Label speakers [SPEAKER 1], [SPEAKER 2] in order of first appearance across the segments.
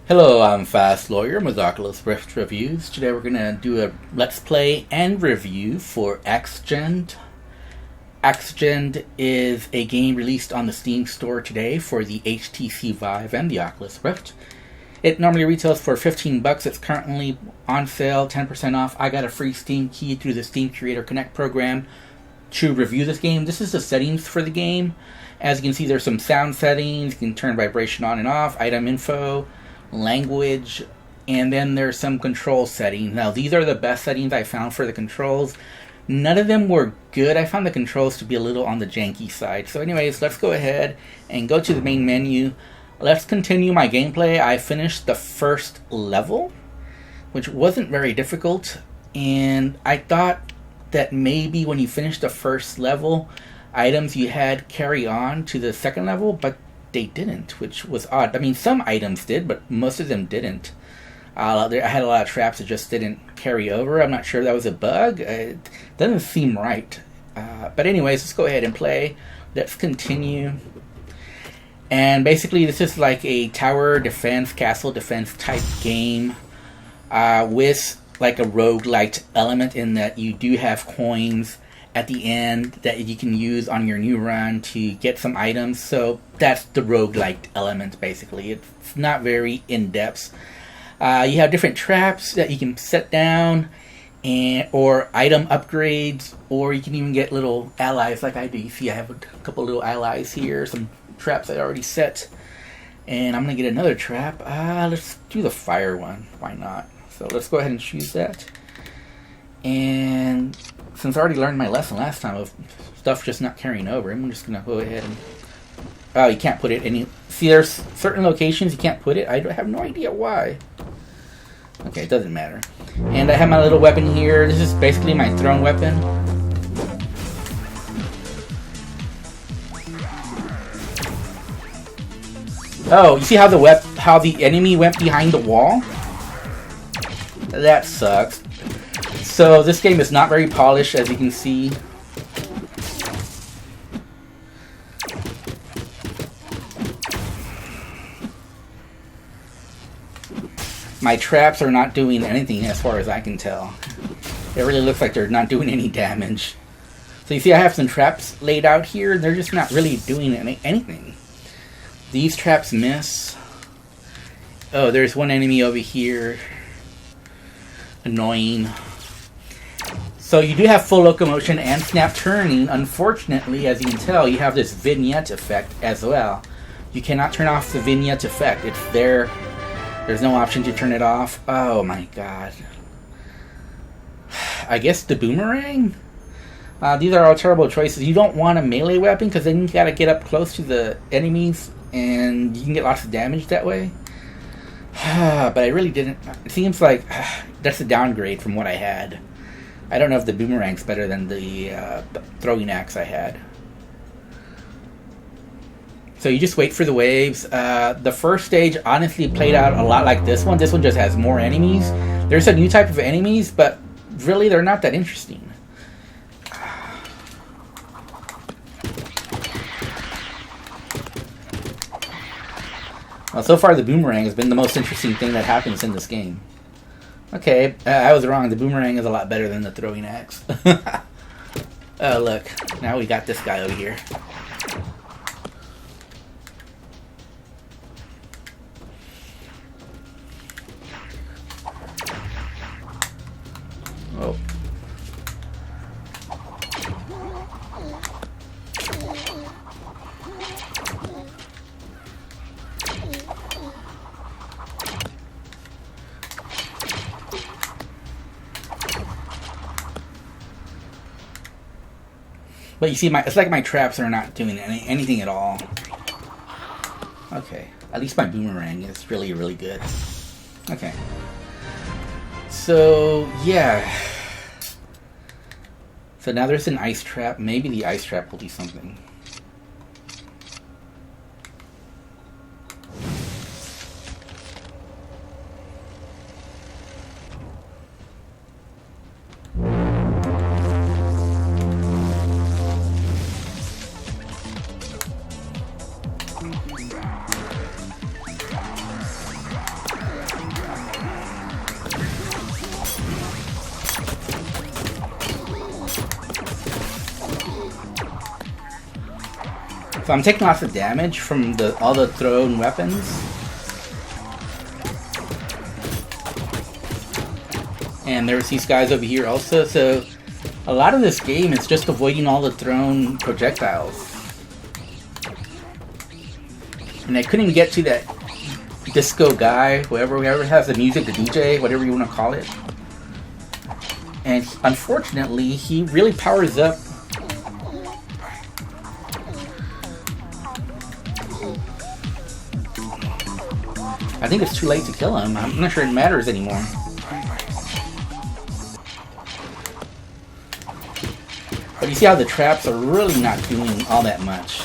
[SPEAKER 1] Hello, I'm Fast Lawyer with Oculus Rift Reviews. Today we're going to do a Let's Play and review for Axegend. Axegend is a game released on the Steam store today for the HTC Vive and the Oculus Rift. It normally retails for $15. It's currently on sale, 10% off. I got a free Steam key through the Steam Creator Connect program to review this game. This is the settings for the game. As you can see, there's some sound settings. You can turn vibration on and off, item info, language, and then there's some control settings. Now these are the best settings I found for the controls. None of them were good. I found the controls to be a little on the janky side. So anyways, let's go ahead and go to the main menu. Let's continue my gameplay. I finished the first level, which wasn't very difficult, and I thought that maybe when you finish the first level, items you had carry on to the second level, but they didn't, which was odd. I mean, some items did, but most of them didn't. I had a lot of traps that just didn't carry over. I'm not sure if that was a bug. It doesn't seem right. But anyways, let's go ahead and play. Let's continue. And basically, this is like a tower defense, castle defense type game with like a rogue-lite element in that you do have coins at the end that you can use on your new run to get some items. So that's the roguelite element, basically. It's not very in-depth. You have different traps that you can set down, or item upgrades, or you can even get little allies like I do. You see I have a couple little allies here, some traps I already set. And I'm going to get another trap. Let's do the fire one. Why not? So let's go ahead and choose that. And since I already learned my lesson last time of stuff just not carrying over, I'm just going to go ahead and... Oh, you can't put it any... See, there's certain locations you can't put it. I have no idea why. Okay, it doesn't matter. And I have my little weapon here. This is basically my thrown weapon. Oh, you see how the enemy went behind the wall? That sucks. So this game is not very polished, as you can see. My traps are not doing anything as far as I can tell. It really looks like they're not doing any damage. So you see I have some traps laid out here. They're just not really doing anything. These traps miss. Oh, there's one enemy over here. Annoying. So you do have full locomotion and snap turning. Unfortunately, as you can tell, you have this vignette effect as well. You cannot turn off the vignette effect. It's there. There's no option to turn it off. Oh my god. I guess the boomerang? These are all terrible choices. You don't want a melee weapon because then you gotta get up close to the enemies and you can get lots of damage that way. But I really didn't. It seems like that's a downgrade from what I had. I don't know if the boomerang's better than the throwing axe I had. So you just wait for the waves. The first stage honestly played out a lot like this one. This one just has more enemies. There's a new type of enemies, but really they're not that interesting. Well, so far the boomerang has been the most interesting thing that happens in this game. Okay, I was wrong. The boomerang is a lot better than the throwing axe. Oh, look. Now we got this guy over here. Oh. But you see, it's like my traps are not doing anything at all. Okay, at least my boomerang is really, really good. Okay. So, yeah. So now there's an ice trap. Maybe the ice trap will do something. So I'm taking lots of damage from all the thrown weapons. And there's these guys over here also, so a lot of this game is just avoiding all the thrown projectiles. And I couldn't even get to that disco guy, whoever has the music, the DJ, whatever you want to call it. And unfortunately, he really powers up. I think it's too late to kill him. I'm not sure it matters anymore. But you see how the traps are really not doing all that much.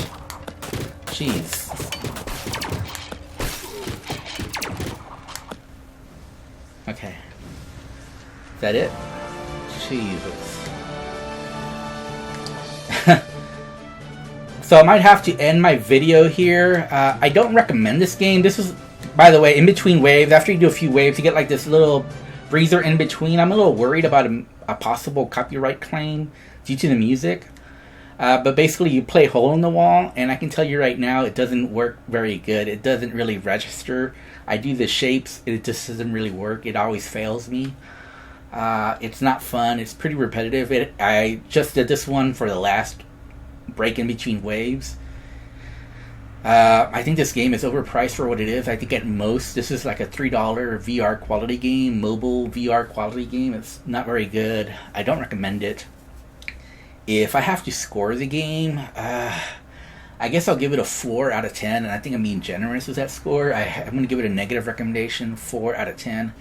[SPEAKER 1] Jeez. Okay. Is that it? Jesus. So I might have to end my video here. I don't recommend this game. This is, by the way, in between waves. After you do a few waves, you get like this little breather in between. I'm a little worried about a possible copyright claim due to the music. But basically you play Hole in the Wall, and I can tell you right now it doesn't work very good. It doesn't really register. I do the shapes, it just doesn't really work. It always fails me. It's not fun. It's pretty repetitive. I just did this one for the last break in between waves. I think this game is overpriced for what it is. I think at most this is like a $3 VR quality game, mobile VR quality game. It's not very good. I don't recommend it. If I have to score the game, I guess I'll give it a 4 out of 10, and I think I'm being generous with that score. I'm going to give it a negative recommendation, 4 out of 10.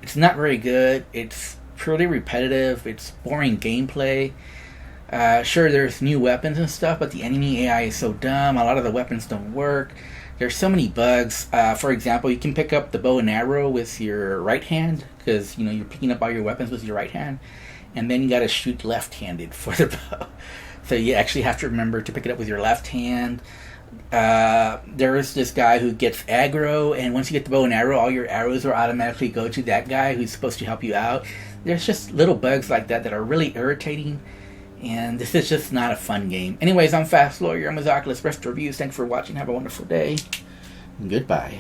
[SPEAKER 1] It's not very good. It's pretty repetitive. It's boring gameplay. Sure, there's new weapons and stuff, but the enemy AI is so dumb. A lot of the weapons don't work. There's so many bugs. For example, you can pick up the bow and arrow with your right hand, because you're picking up all your weapons with your right hand, and then you got to shoot left-handed for the bow. So you actually have to remember to pick it up with your left hand. There is this guy who gets aggro, and once you get the bow and arrow, all your arrows will automatically go to that guy who's supposed to help you out. There's just little bugs like that are really irritating, and this is just not a fun game. Anyways, I'm Fast Lawyer. I'm with Oculus Rift Reviews. Thanks for watching. Have a wonderful day. Goodbye.